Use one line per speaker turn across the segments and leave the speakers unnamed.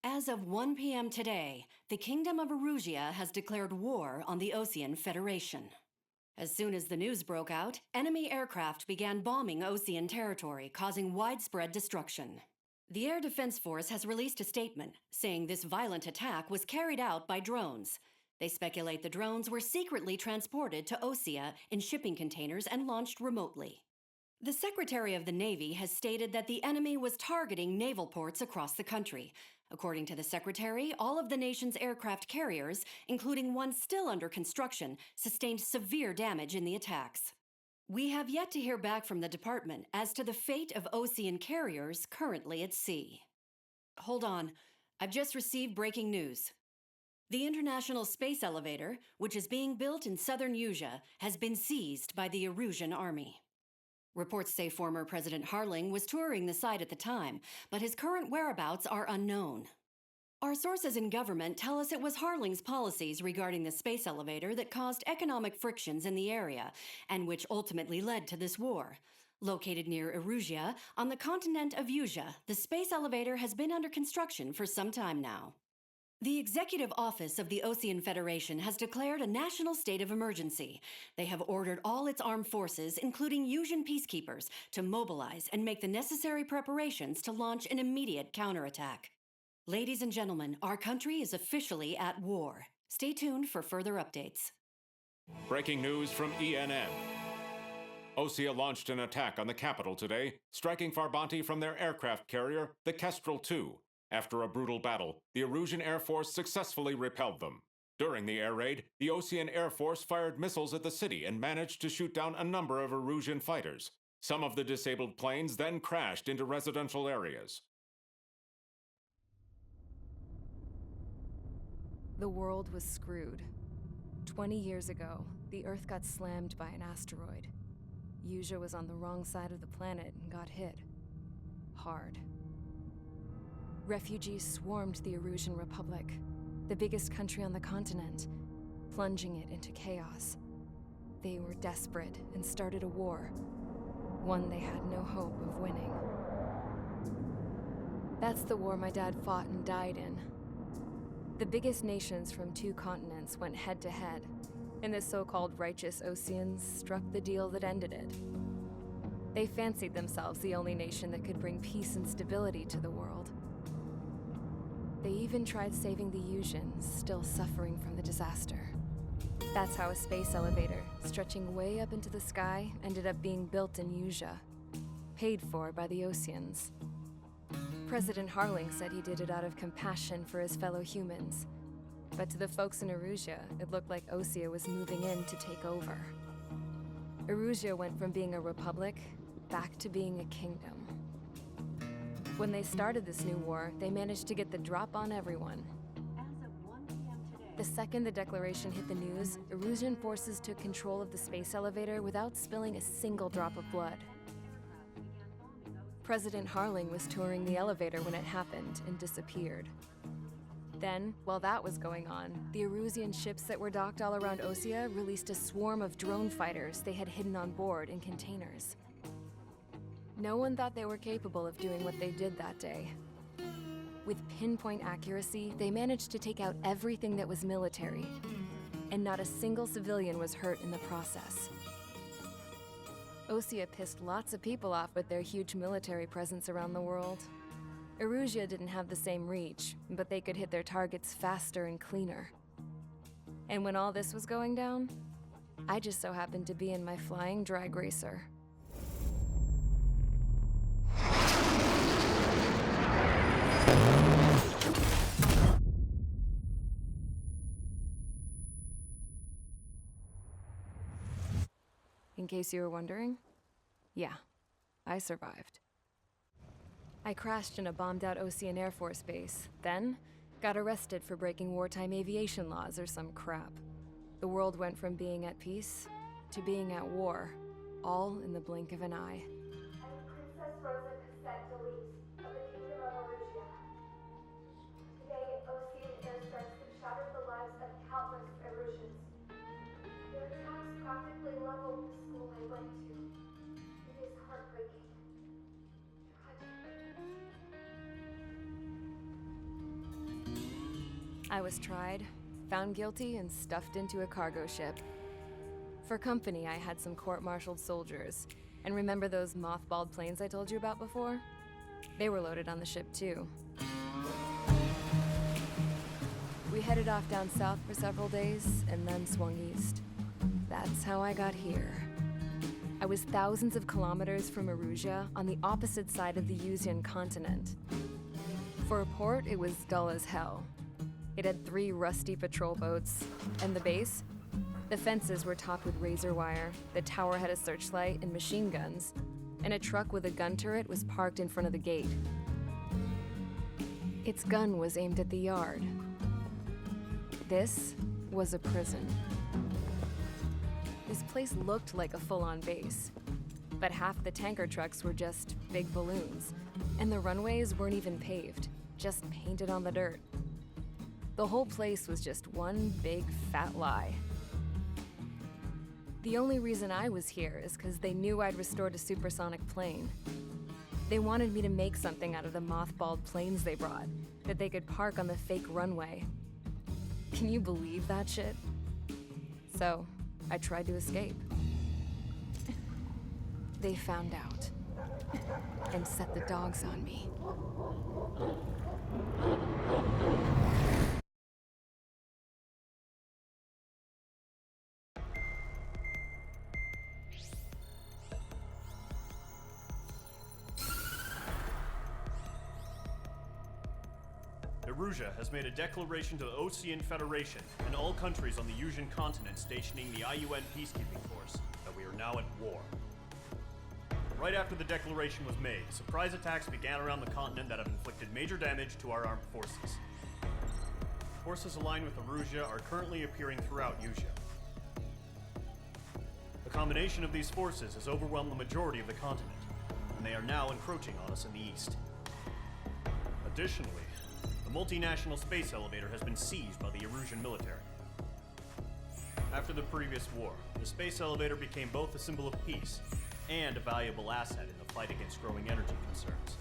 As of 1 p.m. today, the Kingdom of Erusia has declared war on the Osean Federation. As soon as the news broke out, enemy aircraft began bombing Osean territory, causing widespread destruction. The Air Defense Force has released a statement saying this violent attack was carried out by drones. They speculate the drones were secretly transported to Osea in shipping containers and launched remotely. The Secretary of the Navy has stated that the enemy was targeting naval ports across the country. According to the Secretary, all of the nation's aircraft carriers, including one still under construction, sustained severe damage in the attacks. We have yet to hear back from the department as to the fate of Osean carriers currently at sea. Hold on, I've just received breaking news. The International Space Elevator, which is being built in southern Erusia, has been seized by the Erusian army. Reports say former President Harling was touring the site at the time, but his current whereabouts are unknown. Our sources in government tell us it was Harling's policies regarding the space elevator that caused economic frictions in the area, and which ultimately led to this war. Located near Erusia, on the continent of Erusia, the space elevator has been under construction for some time now. The Executive Office of the Osean Federation has declared a national state of emergency. They have ordered all its armed forces, including Erusian peacekeepers, to mobilize and make the necessary preparations to launch an immediate counterattack. Ladies and gentlemen, our country is officially at war. Stay tuned for further updates.
Breaking news from ENN. Osea launched an attack on the capital today, striking Farbanti from their aircraft carrier, the Kestrel II. After a brutal battle, the Erusian Air Force successfully repelled them. During the air raid, the Osean Air Force fired missiles at the city and managed to shoot down a number of Erusian fighters. Some of the disabled planes then crashed into residential areas.
The world was screwed. 20 years ago, the Earth got slammed by an asteroid. Erusia was on the wrong side of the planet and got hit. Hard. Refugees swarmed the Erusian Republic, the biggest country on the continent, plunging it into chaos. They were desperate and started a war, one they had no hope of winning. That's the war my dad fought and died in. The biggest nations from 2 continents went head-to-head, and the so-called righteous Oseans struck the deal that ended it. They fancied themselves the only nation that could bring peace and stability to the world. They even tried saving the Erusians, still suffering from the disaster. That's how a space elevator, stretching way up into the sky, ended up being built in Erusia, paid for by the Oseans. President Harling said he did it out of compassion for his fellow humans. But to the folks in Erusia, it looked like Osea was moving in to take over. Erusia went from being a republic back to being a kingdom. When they started this new war, they managed to get the drop on everyone.
As of 1 p.m. today,
The second the declaration hit the news, Erusian forces took control of the space elevator without spilling a single drop of blood. President Harling was touring the elevator when it happened and disappeared. Then, while that was going on, the Erusian ships that were docked all around Osea released a swarm of drone fighters they had hidden on board in containers. No one thought they were capable of doing what they did that day. With pinpoint accuracy, they managed to take out everything that was military, and not a single civilian was hurt in the process. Osea pissed lots of people off with their huge military presence around the world. Erusia didn't have the same reach, but they could hit their targets faster and cleaner. And when all this was going down, I just so happened to be in my flying drag racer. In case you were wondering, yeah, I survived. I crashed in a bombed-out Osean Air Force base, then got arrested for breaking wartime aviation laws or some crap. The world went from being at peace to being at war, all in the blink of an eye.
Princess Rosa Cassette Delete of the Kingdom of Erusia. Today, Osean airstrikes have shattered the lives of countless Erusians. Their attacks practically leveled the school I went to. It is heartbreaking. Tragic.
I was tried, found guilty, and stuffed into a cargo ship. For company, I had some court-martialed soldiers. And remember those mothballed planes I told you about before? They were loaded on the ship too. We headed off down south for several days, and then swung east. That's how I got here. I was thousands of kilometers from Erusia, on the opposite side of the Yuzian continent. For a port, it was dull as hell. It had 3 rusty patrol boats, and the base? The fences were topped with razor wire, the tower had a searchlight and machine guns, and a truck with a gun turret was parked in front of the gate. Its gun was aimed at the yard. This was a prison. This place looked like a full-on base, but half the tanker trucks were just big balloons, and the runways weren't even paved, just painted on the dirt. The whole place was just one big fat lie. The only reason I was here is because they knew I'd restored a supersonic plane. They wanted me to make something out of the mothballed planes they brought, that they could park on the fake runway. Can you believe that shit? So, I tried to escape. They found out, and set the dogs on me.
Erusia has made a declaration to the Ocean Federation and all countries on the Yuzian continent stationing the IUN peacekeeping force that we are now at war. Right after the declaration was made, surprise attacks began around the continent that have inflicted major damage to our armed forces. Forces aligned with Erusia are currently appearing throughout Yusia. The combination of these forces has overwhelmed the majority of the continent, and they are now encroaching on us in the east. Additionally, the multinational space elevator has been seized by the Erusian military. After the previous war, the space elevator became both a symbol of peace and a valuable asset in the fight against growing energy concerns.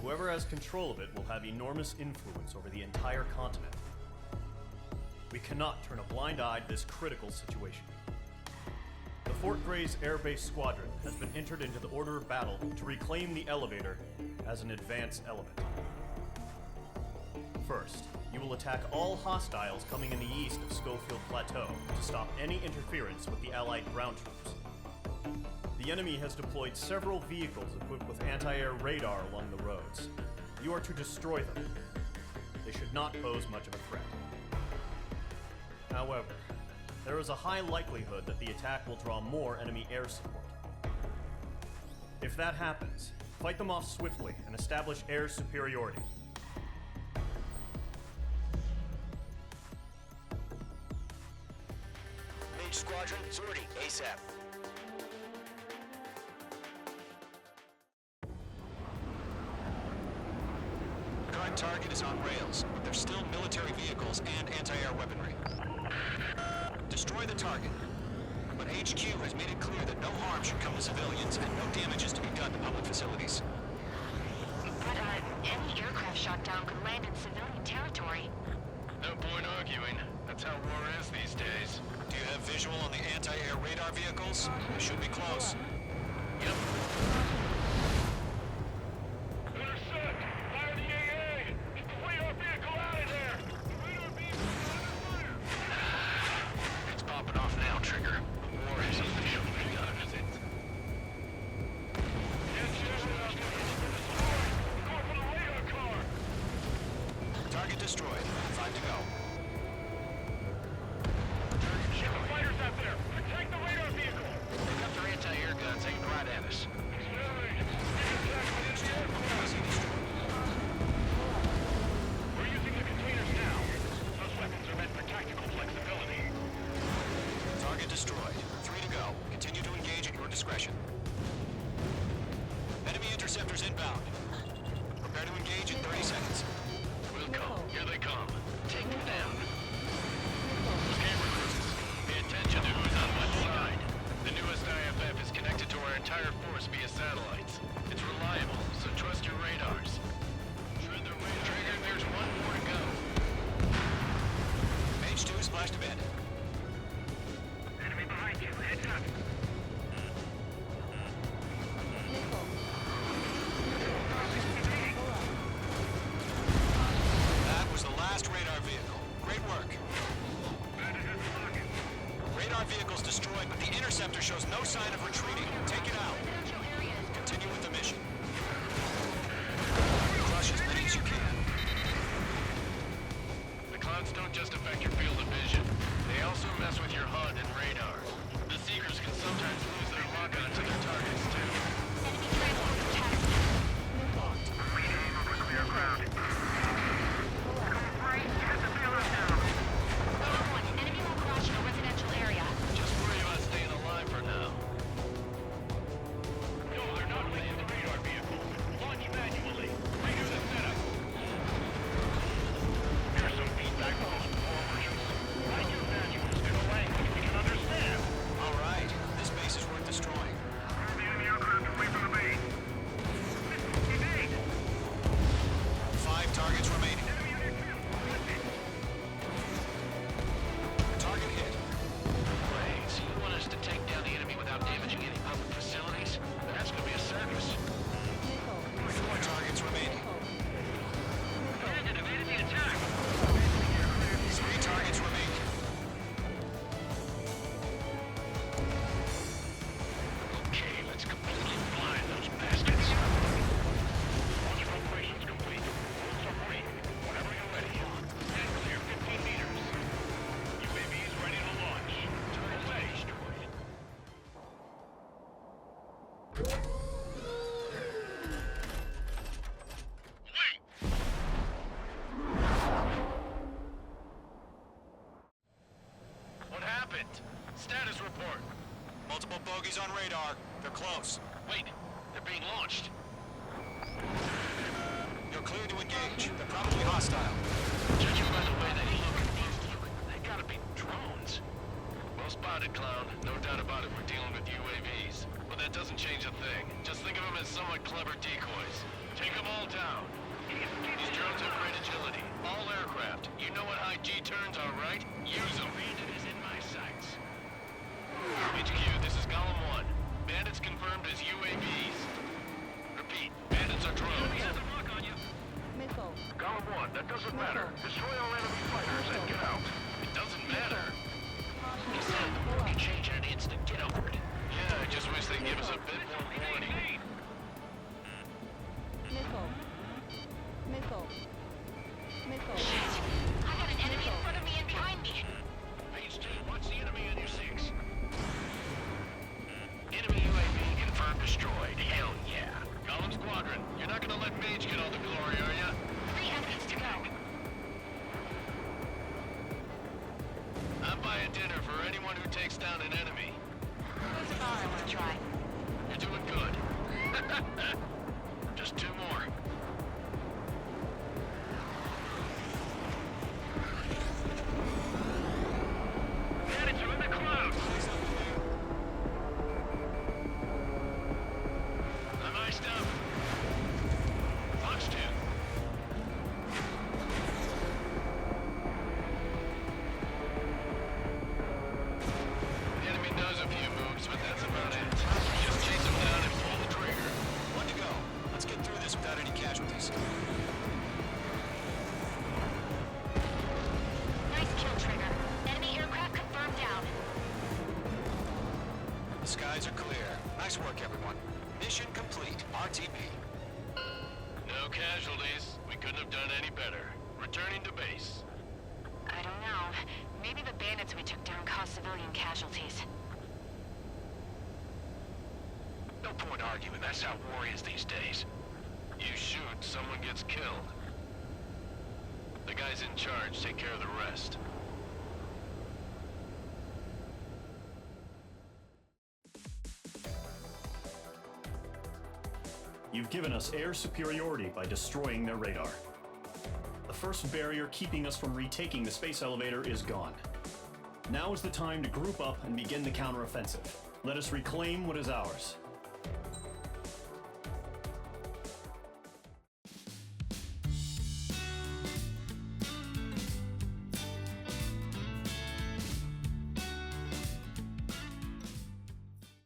Whoever has control of it will have enormous influence over the entire continent. We cannot turn a blind eye to this critical situation. The Fort Gray's Air Base Squadron has been entered into the order of battle to reclaim the elevator as an advance element. First, you will attack all hostiles coming in the east of Schofield Plateau to stop any interference with the Allied ground troops. The enemy has deployed several vehicles equipped with anti-air radar along the roads. You are to destroy them. They should not pose much of a threat. However, there is a high likelihood that the attack will draw more enemy air support. If that happens, fight them off swiftly and establish air superiority.
Mage Squadron, sortie ASAP. Current target is on rails, but there's still military vehicles and anti-air weaponry. Destroy the target. But HQ has made it clear that no harm should come to civilians and no damage is to be done to public facilities.
But any aircraft shot down could land in civilian territory.
No point arguing. That's how war is these days.
Do you have visual on the anti-air radar vehicles? They should be close.
Yep. Intercept! Fire the AA! Get the radar vehicle out of there! The radar vehicle is under fire! It's popping off now, Trigger. The war has officially begun.
Target destroyed. 5 to go.
Ship of fighters out there! Protect the radar vehicle! They got their anti-air guns aimed right at us. We're using the containers now. Those weapons are meant for tactical flexibility.
Target destroyed. 3 to go. Continue to engage at your discretion. Enemy interceptors inbound. Prepare to engage in 30 seconds.
We'll come. Here they come. Take them down. Camera crews, pay attention to who's on what side. The newest IFF is connected to our entire force via satellites. It's reliable, so trust your radars. Trigger, there's one
vehicle's destroyed, but the interceptor shows no sign of retreating. Take it out. Continue with the mission. Crush as many as you can.
The clouds don't just affect your field of vision. They also mess with your HUD and radar. The Seekers can sometimes lose their lock-on to their targets, too.
Enemy transport detected.
Aim over clear ground.
Level 1, enemy will crash in a residential area.
Just worry about staying alive for now. No, they're not linked to the radar vehicle. Launch manually. Redo the setup. Here's some feedback from those poor versions. Write your manuals in a language we can understand.
All right. This base is worth destroying.
Move the enemy aircraft away from the base. Evade!
5 targets remaining.
Enemy unit killed.
Target hit.
Wait, so you want us to take down the enemy without damaging any public facilities? That's gonna be a circus.
4 targets remaining.
Bandit evaded the attack.
3 targets remaining.
Okay, let's completely blind those bastards. Launch preparations complete. Submarine, whenever you're ready. And clear 15 meters. UAVs ready to launch. Turn away. Destroyed. Wait! What happened? Status report.
Multiple bogies on radar. They're close.
Wait, they're being launched.
You're clear to engage. They're probably hostile.
Judging by the way they look, they gotta be drones. Well spotted, clown. No doubt about it, we're dealing with UAVs. But that doesn't change a thing. Just think of them as somewhat clever decoys. Take them all down. These drones have great agility. All aircraft. You know what high G turns are, right? Use them. Bandit is in my sights. HQ, this is Golem 1. Bandits confirmed as UAVs. Repeat, bandits are drones. Golem 1, that doesn't matter. Destroy all enemy fighters and get out. It doesn't matter. He said the war can change at an instant. Get over it. Yeah, I just wish they'd give us a bit more warning.
I got an enemy in front of me and behind me.
Phase 2, watch the enemy on your 6. Enemy UAV confirmed destroyed. Hell yeah. Golem Squadron, you're not gonna let Mage get all the glory, are ya?
3 enemies to go.
I'm buying dinner for anyone who takes down an enemy.
Who's a bar I want to try?
You're doing good. Just 2 more. Bandits are in the clouds. I'm iced up. Fox 2. The enemy knows a few moves, but that's about it. Just chase them down and pull the trigger.
1 to go. Let's get through this without any casualties.
Nice kill, Trigger. Enemy aircraft confirmed down.
The skies are clear. Nice work, everyone. Mission complete. RTB.
No casualties. We couldn't have done any better. Returning to base.
I don't know. Maybe the bandits we took down caused civilian casualties.
No point arguing. That's how war is these days. You shoot, someone gets killed. The guys in charge take care of the rest.
You've given us air superiority by destroying their radar. The first barrier keeping us from retaking the space elevator is gone. Now is the time to group up and begin the counteroffensive. Let us reclaim what is ours.